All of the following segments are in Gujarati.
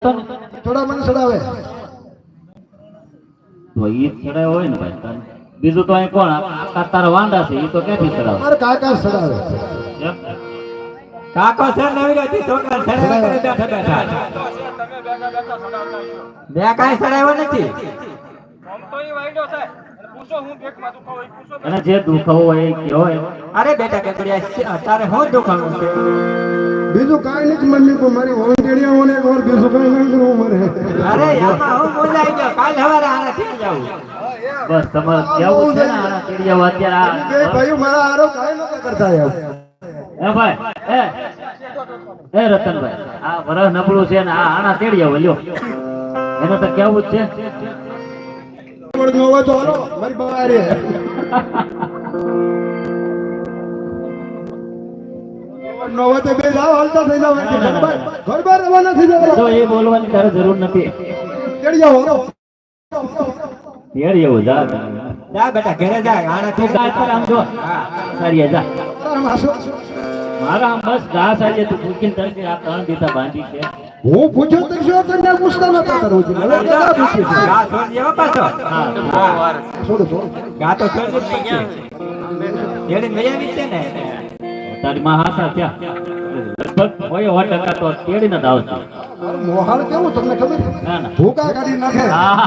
થોડા મને ચડાવે તો ઈ ચડાય હોય ને ભાઈ. બીજું તો અહીં કોણ આ તારા વાંડા છે ઈ તો ક્યાંથી ચડાવે? મારે કાકા ચડાવે કાકો છે નવી રહેતી છોકરા ચડાવે કરે બેઠા બેઠા બે કાઈ ચડાવ્યો નથી. અને જે દુખાવો હોય એ કહેવાય. અરે બેટા કેકડિયા તારે હું દુખાવું છે? બીજું કાઈ નથી મમ્મી કો મારી વોંટેડિયા હોને એક વાર બીજું કાઈ નહીં કરું મારે. અરે આમાં હું બોલાઈ ગયો કાલ સવારે આને થઈ જાવું. બસ તમારે કેવું છે ને આના કીડિયાઓ અત્યારે કે ભાઈ મારા આરો કાઈ ન કરતા યાર. એ ભાઈ એ રતનભાઈ આ વરહ નબળું છે ને આ આના તેડિયાઓ લ્યો એને તો કેવું જ છે. પણ નો હોય તો હાલો મારી બહાર નો હોય તો બે જાવ હાલતા થઈ જાવ ઘર બાર રવાના થઈ જાવ તો એ બોલવાની તારે જરૂર નથી. તેડી જાવ હાલો તેડિયાઓ જા જા બેટા ઘરે જા આને તું ગાય પર આમ જો સારીએ જા મારા આમ બસ ગા સારીએ તું પૂછીને તરફી આ ત્રણ દીધા બાંધી છે. હું પૂછ્યો તો શું તને પૂછતા નતા કરું છું હવે કેલા પૂછ્યું ગા છોડ દેવો પાછો. હા છોડો છોડો ગા તો છોડ દે એડી મેં આવી છે ને તારી માં હાસા થયા લગભગ હોય 100% તો તેડીને જ આવશે. મોહાલ કેવું તમને ખબર ના ના ભૂકા કાઢી નાખે હા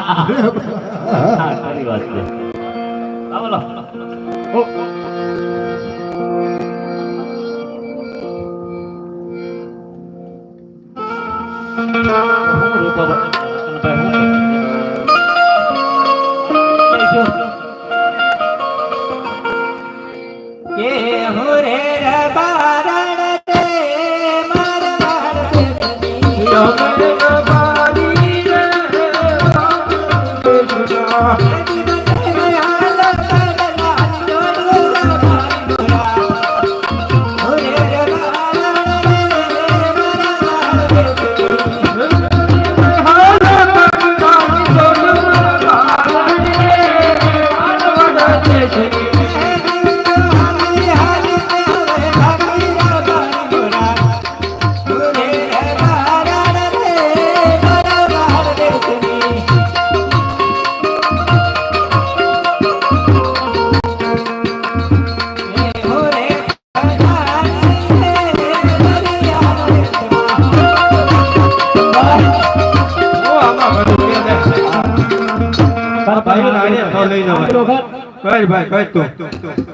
ખરી વાત છે. આવો ઓ કે હું રે રબારણ રે મારવાડ દેવની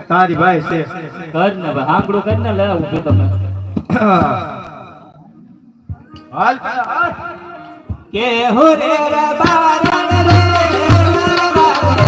તારી ભાઈ છે કર ને ભાઈ આંકડું કર ને લે ઉભો તમે હાલ કે હું રે રબારણ રે મારવાડ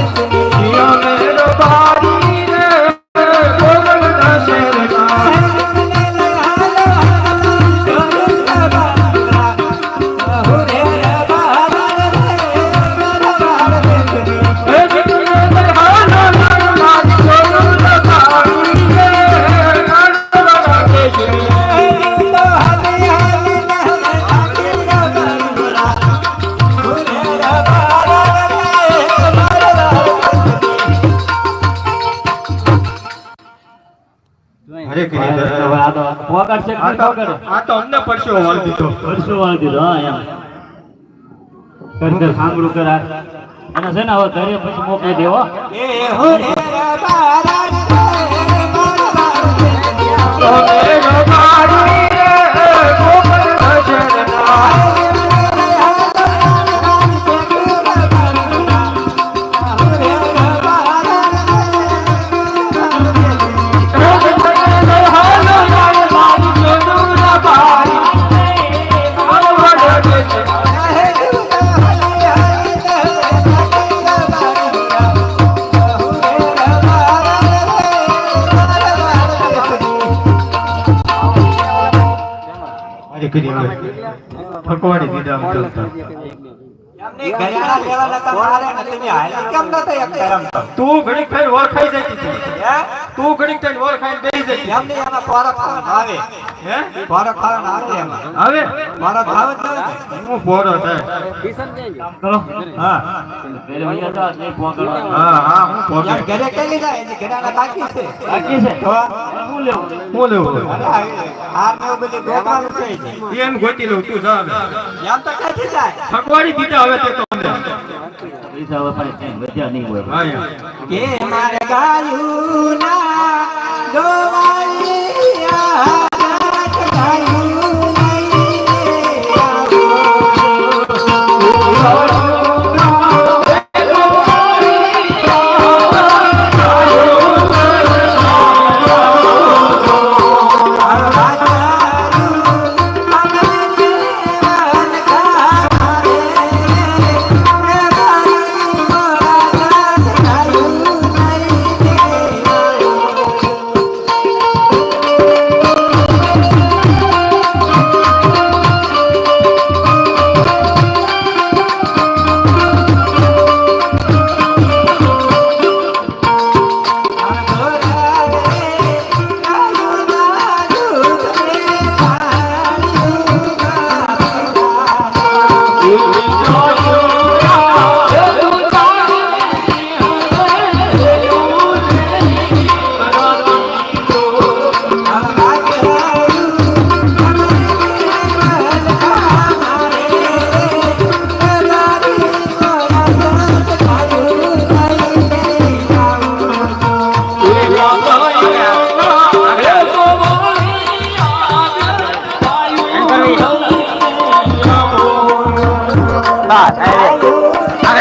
આ તો અમને પડશો વાળ દીધો પરસો વાળી દીધો. હા એમ કર સાંભળું કર અને છે ને હવે ઘરે પછી મોકલી દેવો. કે હું રે રબારણ રે ફકવાડી દીધા આમ તો એમને ઘરેણા લેવાના તમારે ને તમે હાલ કેમ નતા એક કરમ તો તું ઘણી ફેર ઓળખાઈ જતી હતી હે તું ઘડીક તને વર ખાઈને બેસી જઈ એમને એમાં ખોરાક ખાવાના આવે હે ખોરાક ખાવાના આવે એમાં હવે ખોરાક ખાવ જ ના હું પોરો થાય કામ કરો હા પેલે વૈયા તો નહીં ફોન કરવાનો હા હા હું પોરો યાર ઘરે કઈ લીધા એની ઘરેના બાકી છે બાકી છે તો હું લેવું હું લેવું આ ને બધી ગોતવાનું છે એમ ગોતી લઉં તું જા હવે. યાર તો ક્યાંથી જાય ફકવાડી દીધા હવે તે તો અમને. પૈસા હવે પાસે ક્યાંય વધ્યા નહીં હોય હા યાર. કે મારે ગાયું ના ગોવાળિયા નાચ ગાયું નહીં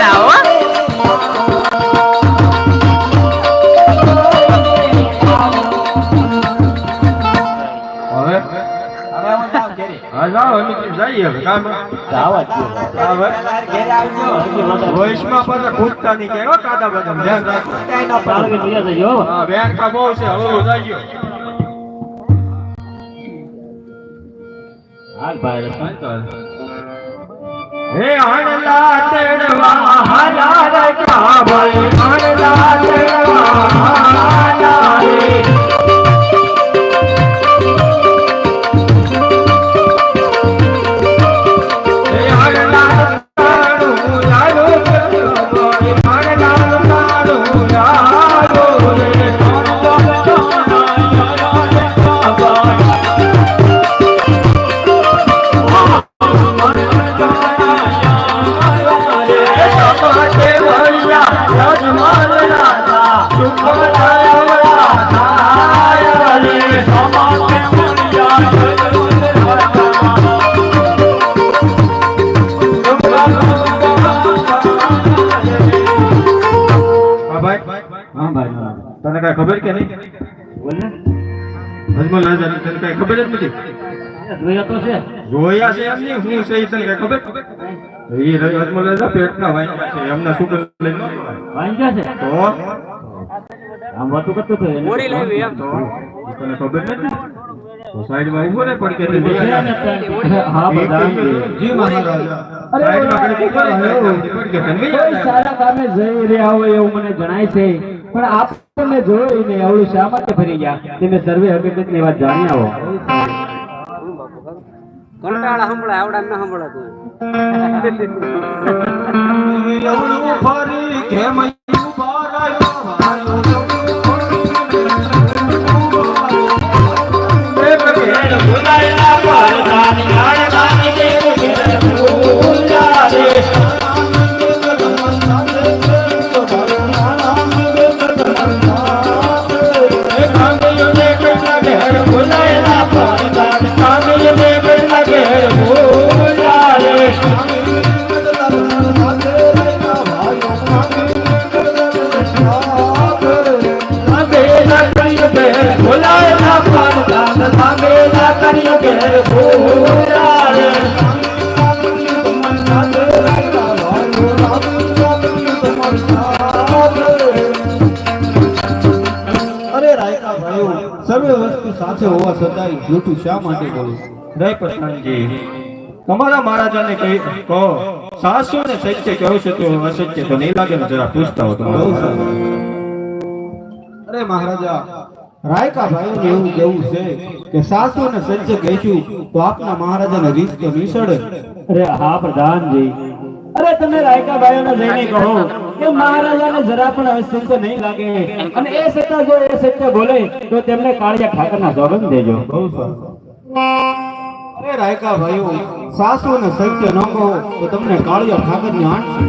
આવો હવે હા જાઓ અમે જઈએ હવે કામ આવા જ હવે ઘરે આવજો વોઇસમાં પાછા ખૂટતા નહીં કે હો કાદા બદામ ધ્યાન રાખો ચાલો કે ભૈયા જજો હા બેન કા બહુ છે હવે જાજો હાલ ભાઈ રતન હે આણલા તેડવા હજાર કાબલ આણલા તેડવા હજાર હા ભાઈ તને કઈ ખબર કે નહીં બોલ ને અજમલ રાજા તને કઈ ખબર જ નથી જોયા તો છે જોયા છે એમ નહીં હું છે ઈ તને કઈ ખબર એ અજમલ રાજા પેટના વાંચ્યા છે એમના શું લઈને વાંચ્યા છે તો આમ વાતું કરતો હતો એને ઓડી લાવી એમ તો તને ખબર નથી તો સાઈડમાં ઉભો ને પડકે હા બધા જી મહારાજા સાઈડમાં ઘડી ઉભો રહે પડકે તને કોઈ સારા કામે જઈ રહ્યા હોય એવું મને જણાય છે પણ આપણને જોઈને અવળું શા માટે ફરી ગયા તમે સર્વે હકીકતની વાત જાણી આવો કંટાળા સંભળાય આવડા ન સંભળાતું ફરી કેમ ઉભા રહ્યો અરે રાયકા ભાઈઓ સર્વે વસ્તુ સાથે હોવા છતાં જૂઠું શા માટે બોલું જય પ્રધાનજી તમારા મહારાજાને કહો સાસુ ને સત્ય કહો છો તો અસત્ય તો નહીં લાગે ને જરા પૂછતા હો તો અરે મહારાજા રાયકા ભાઈઓને એવું કેવું છે કે સાસુ અને સજ્જ કહેશું તો આપના મહારાજાને રીત તો નિસળે. અરે હા પ્રધાનજી, અરે તમે રાયકા ભાઈઓને જઈને કહો કે મહારાજાને જરા પણ અસ્તિત્વ નહીં લાગે અને એ સત્તા જો એ સત્ય બોલે તો તેમને કાળિયા ઠાકરના સોગંદ દેજો. બહુ સારું. અરે રાયકા ભાઈઓ, સાસુ અને સત્ય ન કહો તો તમને કાળિયા ઠાકરની આંટશે.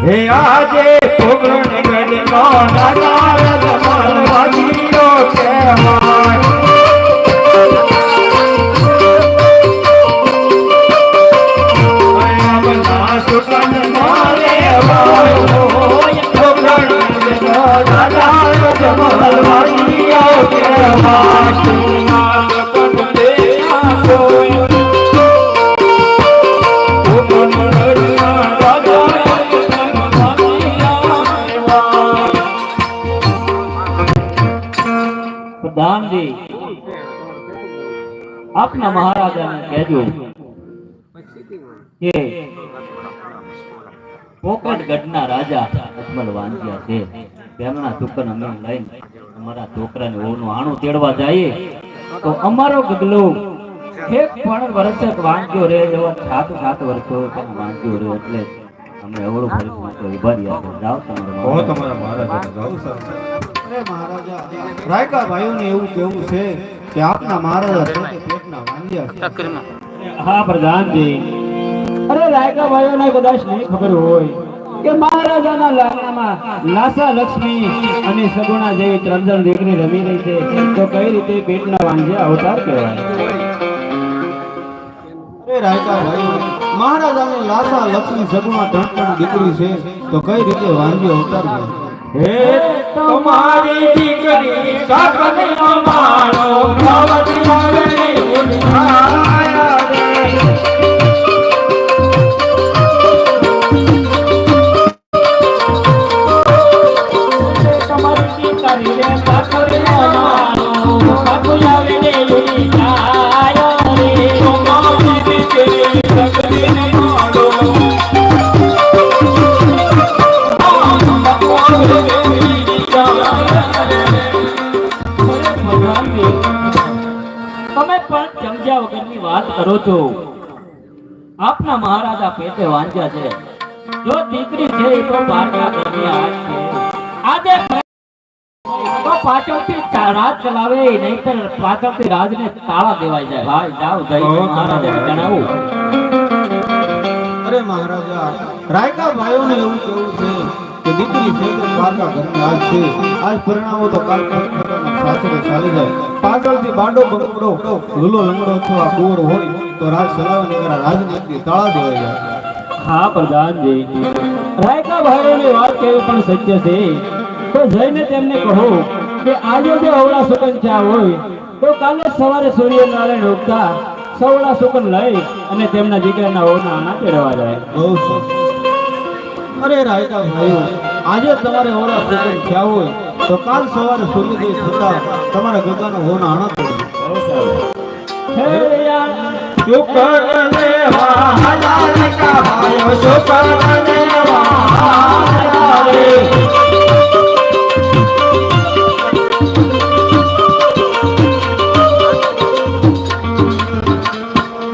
હે આજે છોકરો ને ગણનો નાદાર જમાલ વાજીઓ કહેવાય. આયા સુકન મારે વાયો છોકરો ને ગણનો નાદાર જમાલ વાજીઓ કહેવાય. સુનાલ કટલે આકોય પ્રધાનજી, આપના મહારાજાને કહેજો કે પોકટગઢના રાજા અજમલ વાંજિયા છે, તેમના ટુકન અમે લઈને અમારા છોકરાને વહુનું આણું તેડવા જઈએ તો અમારો ગગલો એક પણ વર્ષે વાંચ્યો રે એવો 7 વર્ષો પણ વાંચ્યો રે, એટલે અમે અવળું ફરી ઉભા રહ્યા છે. જાઓ તમારા મહારાજાને જાઓ. અરે મહારાજા, રાયકા ભાઈઓને એવું કેવું છે કે આપના મહારાજા પોતે પેટના વાંધ્યા છે. હા પ્રધાનજી, અરે રાયકા ભાઈઓને કદાચ નહીં ખબર હોય કે મહારાજાના લાગણામાં લાસા લક્ષ્મી અને સગુણા જેવી 3 જણ દીકરી રમી રહી છે, તો કઈ રીતે પેટના વાંજ્યા અવતાર કહેવાય? અરે રાયકા ભાઈઓ, મહારાજાને લાસા લક્ષ્મી સગુણા 3 દીકરી છે તો કઈ રીતે વાંધ્યો અવતાર કહેવાય? હે તમારી દીકરી સગનો મારો ભવતી મારી ઉઠાયા રે. તમારી દીકરી રે સગનો મારો ભગુયા રે ઉઠાયો રે. તમારી દીકરી સગનો મારો તમે પણ સમજ્યા વગરની વાત કરો છો. આપના મહારાજા પેટે વાંચ્યા છે, જો દીકરી છે એ તો બારના ઘરની આજ છે. આજે તો પાછળથી રાજ ચલાવે, નહીંતર પાછળથી રાજને તાળા દેવાઈ જાય. ભાઈ જાઓ જઈને મહારાજાને જણાવું. અરે મહારાજા, રાયકા ભાઈઓને એવું કેવું છે કે દીકરી છે તો દ્વારકા ઘરની આજ છે, આજ પરિણામો તો કાલ સાસરે ચાલી જાય. પાછળથી બાડો બંગડો લૂલો લંગડો અથવા કુંવર હોય તો રાજ ચલાવવાની કરા રાજનીતિ તાળા દેવાઈ જાય. હા પ્રધાનજી, રાયકા ભાઈઓની વાત કેવી પણ સત્ય છે, તો જઈને તેમને કહો કે આજે જો અવળા સુકન ચા હોય તો કાલે સવારે સૂર્યનારાયણ ઉગતા સવળા સુકન લઈ અને તેમના દીકરાના વહુના આના તેડવા જાય. બહુ સરસ. અરે રાયકા ભાઈઓ, આજે તમારે ઓળા સુકન થયા હોય તો કાલ સવારે સૂર્યોદય થતા તમારા ગગાનો હોના આણા તોડી. હે યાર, શુકર લેવા હલાલ કા ભાઈઓ શુકર લેવા હલાલ.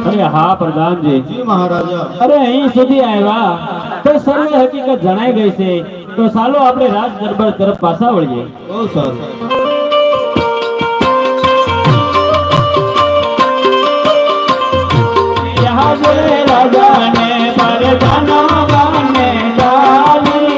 અરે હા પ્રધાનજી, જી મહારાજા. અરે અહીં સુધી આવ્યા તો સર્વે હકીકત જણાઈ ગઈ છે, તો ચાલો આપણે રાજ દરબાર તરફ પાછા વળીએ. બહુ સરસ. યહાં બોલે રાજાને પરજાના ગાને ડાલી.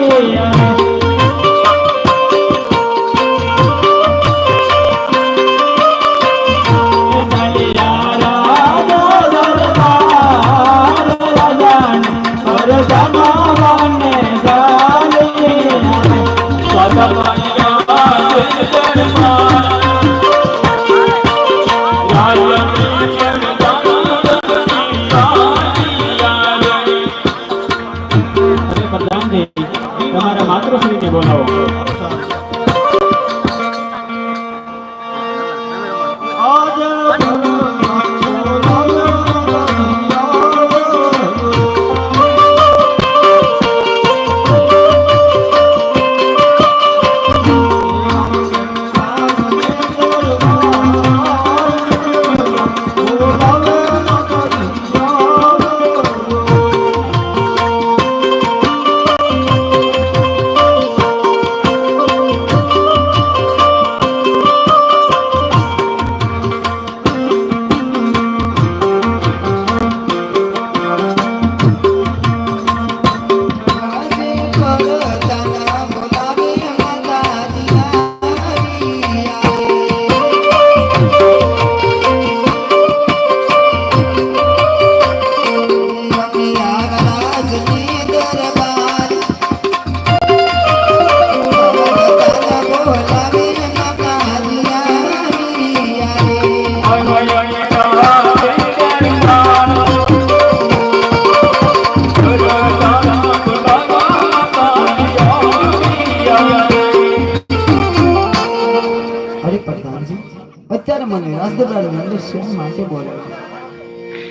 મને રાજદરબાર મંદિર શેર માટે બોલાવ્યો?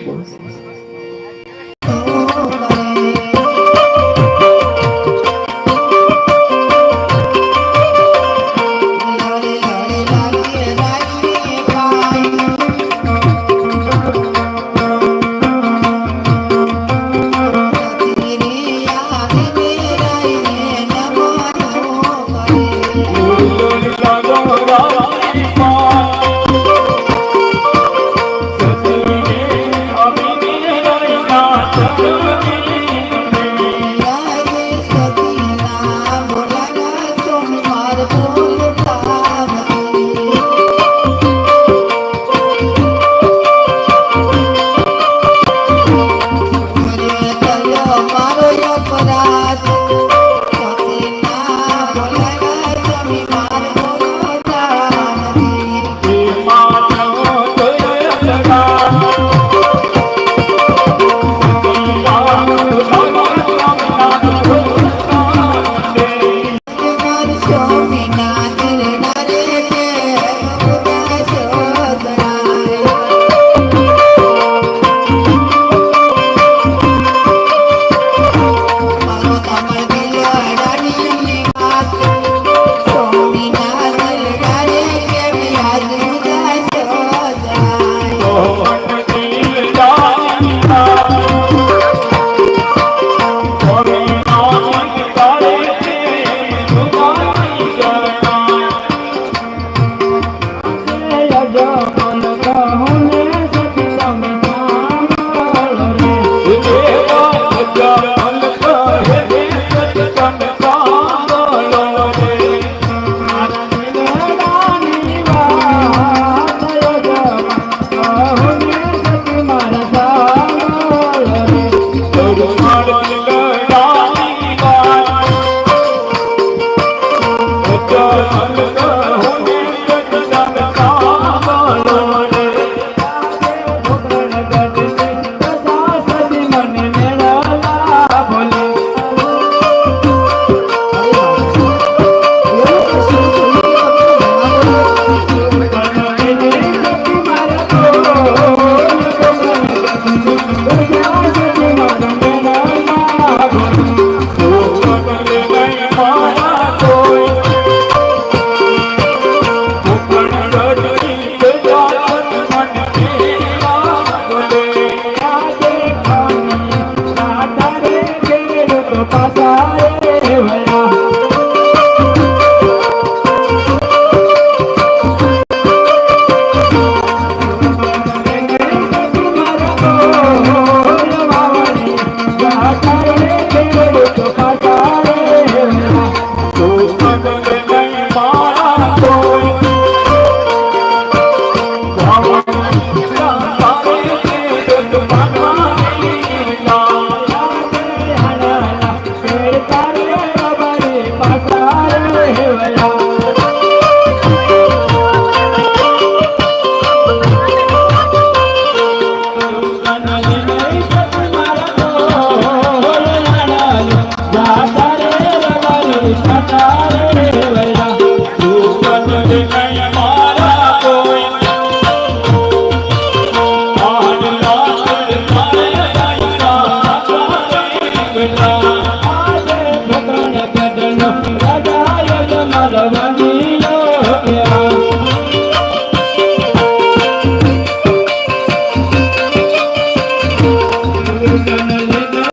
બોલો. Thank you.